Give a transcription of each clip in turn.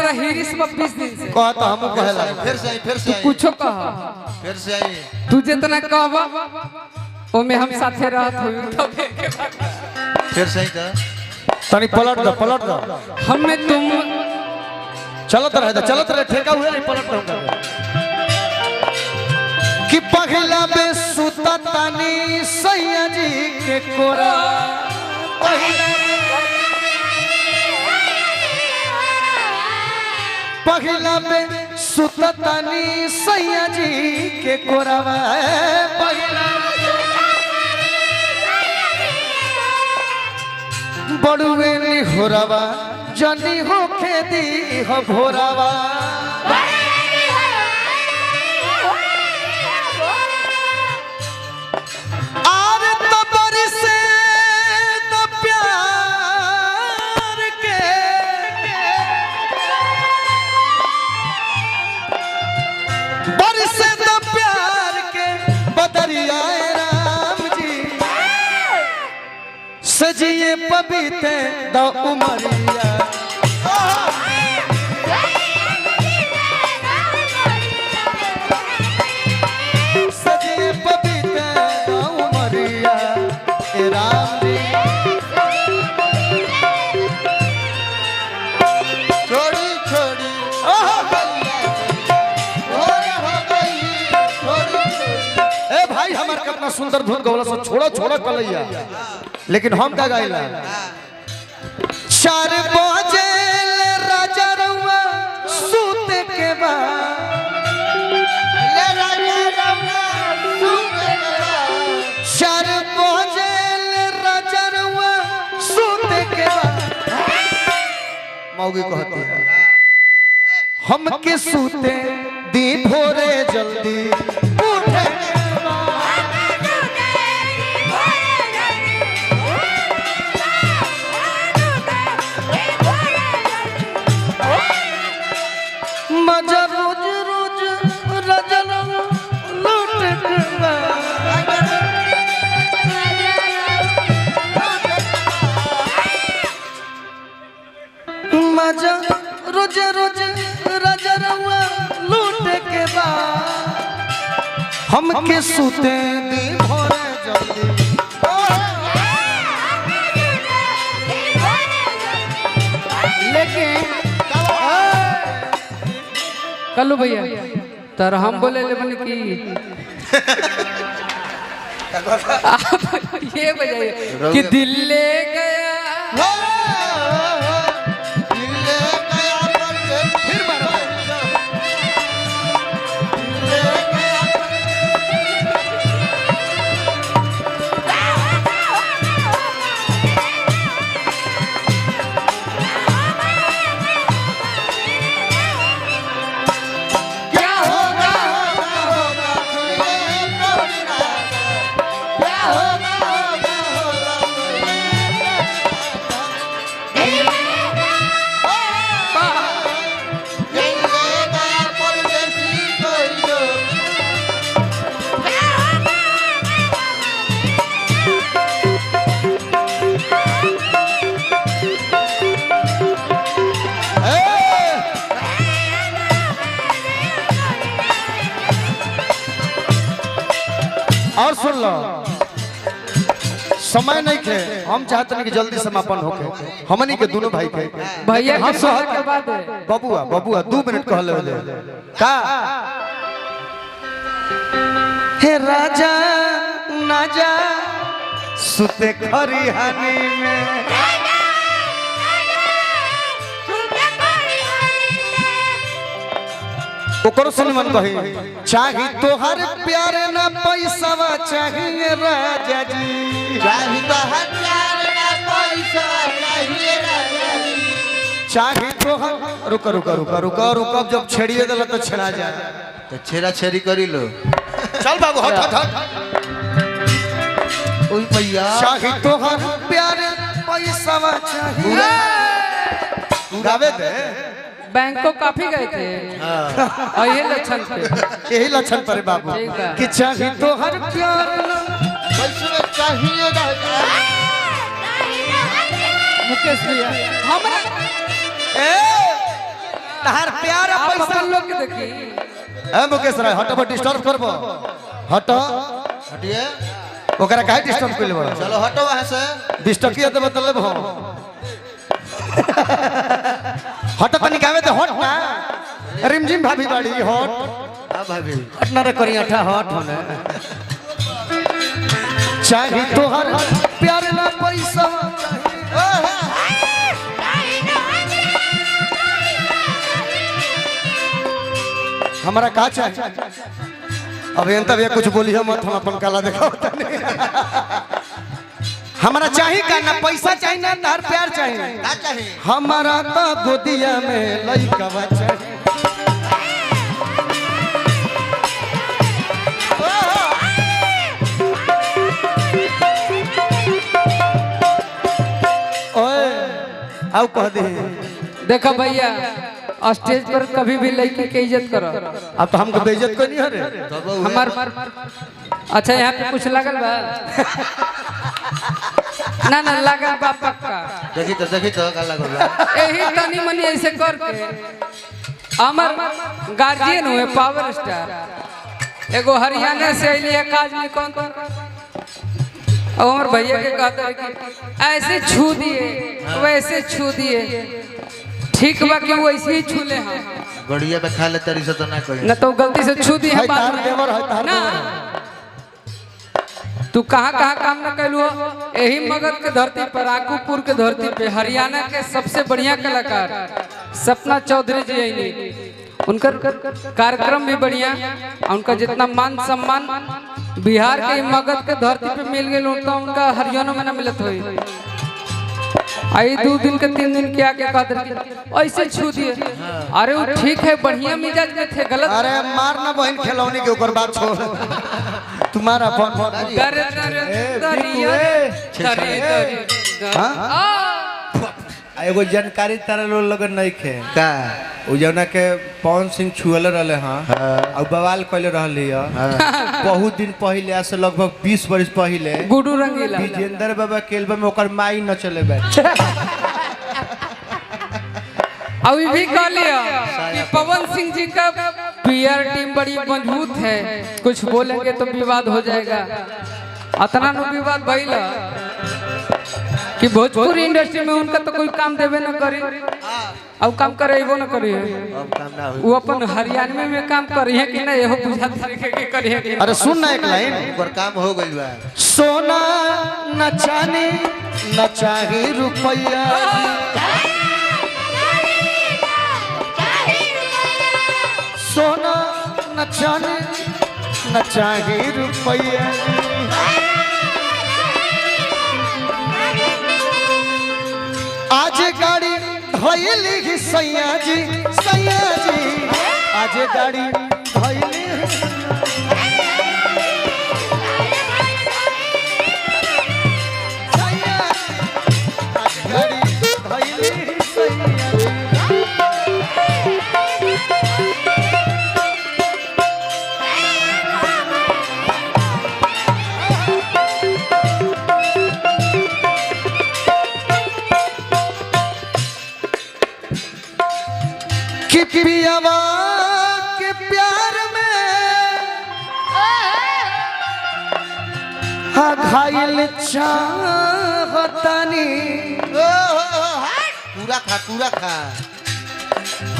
हमरा हिरिस में 20 दिन से कहा तो हम कहला फिर से तू कुछो कह फिर से आई तू जितना कहबा ओमे हम साथे रहत होई तबे के बाद फिर से आई था तनी पलट दो हमें तुम चलत रहे ठेका हुए नहीं पलट दूंगा कि पहला बे सुता तानी सैया जी के कोरा पहला बे सुता तानी सैया जी के कोरावा बड़ुए नी होरावा जनी हो खेती हो भोरावा आर तो बरसे तो प्यार के बरसे तो प्यार के बदरिया राम जी सजिए पबीते द उमरिया सजिए पबीते द उमरिया राम जी छोड़ी छोड़ी ए भाई हमार कितना सुंदर धुन गवला सो छोड़ो कलैया लेकिन हम का गाइला 4 बजे राजा रउआ सूत के बाद ले राजा रउआ सूत के बाद 4 बजे राजा रउआ सूत के बाद मौगी कहती है हम के सूते दी भोरे जल्दी उठे मजा रोज रोज रजन लूट के मजा रोज रोज रजन लूट के बाद हम के सूते दी भोरे जल्दी लेकिन कल्लू भैया तर हम बोले ले बने कि आप ये बजाइए कि दिल ले गया फिर बार और सुन लो समय नहीं खे हम चाहते हैं कि जल्दी समापन होके हमनी के दोनों भाई के भैया हम के सोहर के बाद बबुआ 2 मिनट कहले का हे राजा ना जा सुते खरिहानी में ओकरो सनमन कही चाही तोहर प्यार ना पैसावा चाहिए राजा जी चाही तो हजार ना पैसा चाहिए राजा जी चाही तोहर रुको जब छेड़िए देला तो छेड़ा जाए तो छेड़ा छेड़ी करी लो चल बाबू हट ओई भैया चाही तोहर प्यार पैसावा चाहिए गावे दे बैंकों काफी गए थे और ये लक्षण थे यही लक्षण पर बाबू ठीक है। कि चाही तोहर प्यार ना पैसा चाहिए राजा मुकेश भैया हमरा तहार प्यार आप पैसा अपन लोग के देखी ए मुकेश राय हटो डिस्टर्ब करबो हटो हटिए ओकरा काहे डिस्टर्ब कइले बड़ चलो हटो वहां से 20 टकिया दे मतलब हो हट तनी गावे दे हट ना रिमझिम भाभी बाड़ी हट हां भाभी हट ना रे करी अठा हट होने चाही तोहर प्यार ना पैसा हमारा का चाहिए अब एन तब ये कुछ बोलिए मत हम अपन कला दिखाओ तनी हमारा चाहिए का ना पैसा चाहिए ना तार प्यार चाहिए का चाहिए हमारा तो गोदिया में लइका चाहिए ओए आओ कह दे देखो भैया स्टेज पर कभी भी लड़की के इज्जत करो। अब तो हमको बेइज्जत कोई नहीं हो रे हमार अच्छा यहाँ पे कुछ लगल बा ना ना लगल बा पक्का देखी तो का लागल बा यही तनी मनी ऐसे करके हमार गार्जियन हुए पावर स्टार एगो हरियाणा से अलिए काज में कौन और भैया के कहते कि ऐसे छू दिए वैसे छू दिए ठीक बा कि वैसे ही छू ले हम गड़िया में खा ले तरी से तो ना कोई न तो गलती से छू दी है है तार देवर है तार ना तू कहाँ कहाँ काम न कैलू यही मगध के धरती पर आकूपुर के धरती पे हरियाणा के सबसे बढ़िया कलाकार सपना चौधरी जी आई उनकर कार्यक्रम भी बढ़िया उनका जितना मान सम्मान बिहार के मगध के धरती पे मिल गए उनका हरियाणा में न मिलत हुई आई 2 दिन के 3 दिन क्या क्या कहते ऐसे छू दिए अरे वो ठीक है बढ़िया मिजाज में थे गलत अरे मारना बहन खिलौने के ऊपर बात छोड़ तुम्हारा फोन एगो जानकारी तारा लोग लगन नहीं खे का उ जौना के पवन सिंह छुअल रहले हां और बवाल कइले रहली बहुत दिन पहले आज से लगभग 20 वर्ष पहले गुडू रंगीला विजेंद्र बाबा के एल्बम में ओकर माई न चले बे अभी भी कह लिया कि पवन सिंह जी का पीआर टीम बड़ी मजबूत है कुछ बोलेंगे तो विवाद हो जाएगा अतना नु विवाद भइला कि भोजपुरी इंडस्ट्री में उनका तो कोई काम देवे न करी अब काम करे वो न करी अब काम ना होई वो अपन हरियाणा में काम करी है कि नहीं यहो बुझा तरीके के करी है कि अरे सुन ना एक लाइन ओकर काम हो गइल बा सोना न चांदी न चाही रुपया सोना न चांदी न चाही रुपया आज गाड़ी धइली सैया जी आज गाड़ी धइली आज गाड़ी धइली सैया कि पियावा के प्यार में हा घायल चाहतानी पूरा खा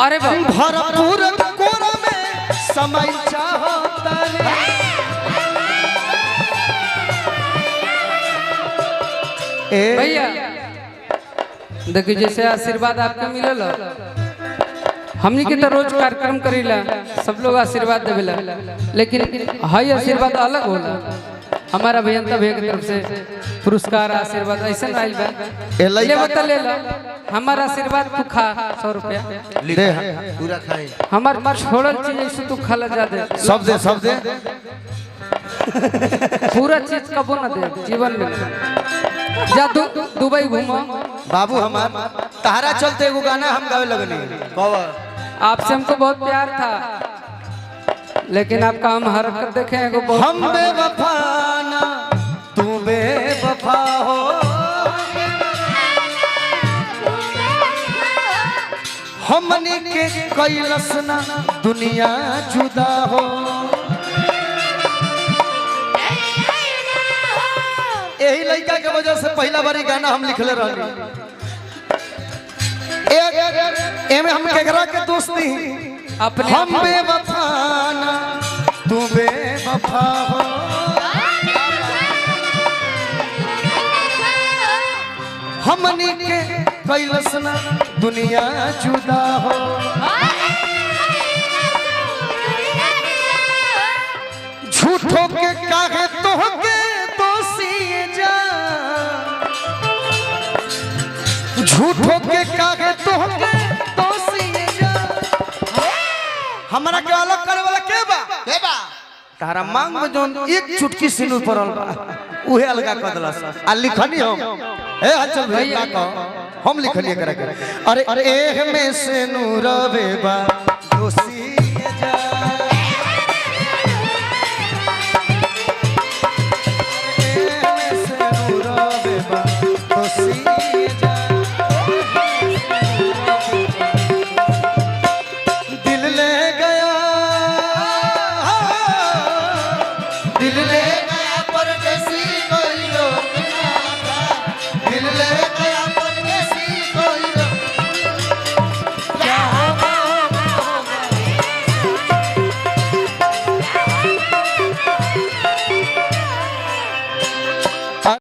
अरे बाप भरपूर कोर में समय चाहतानी भैया देखिए जैसे आशीर्वाद आपको मिलल हमनी के तो रोज कार्यक्रम करीला सब लोग आशीर्वाद देवेला लेकिन हई आशीर्वाद अलग होला हमारा अभियंता भैया की तरफ से पुरस्कार आशीर्वाद ऐसा आइल बा ले बता ले ला हमारा आशीर्वाद तू खा 100 रुपया दे पूरा खाई हमार छोड़ल चीज ऐसे तू खा जा दे सब दे पूरा चीज कबो ना दे जीवन में जा दुबई घूमो बाबू हमार तारा चलते एगो गाना हम गावे लगनी कवर आपसे हमको बहुत प्यार था लेकिन आपका हम हरकत देखे एगो बहुत हम बेवफा ना तू बेवफा हो हमनी के कैलस ना दुनिया जुदा हो। यही लड़का के वजह से पहला बारी गाना हम लिखले रहली। एमे हम केकरा के दोस्ती अपने हम बेवफा ना तू बेवफा हो। हमनी के कैलस ना दुनिया जुदा हो। झूठों के काहे तो के दोषी जा, झूठों के काहे तो के दोषी जा। हमरा के अलग करे वाला के बा? तारा मांग में जोन एक चुटकी सिनुर पड़ल बा उहे अलगा कर दलस। आ लिखनी हम ए चल भैया हम लिखनी करे। अरे एह में से नूर बेबा दोषी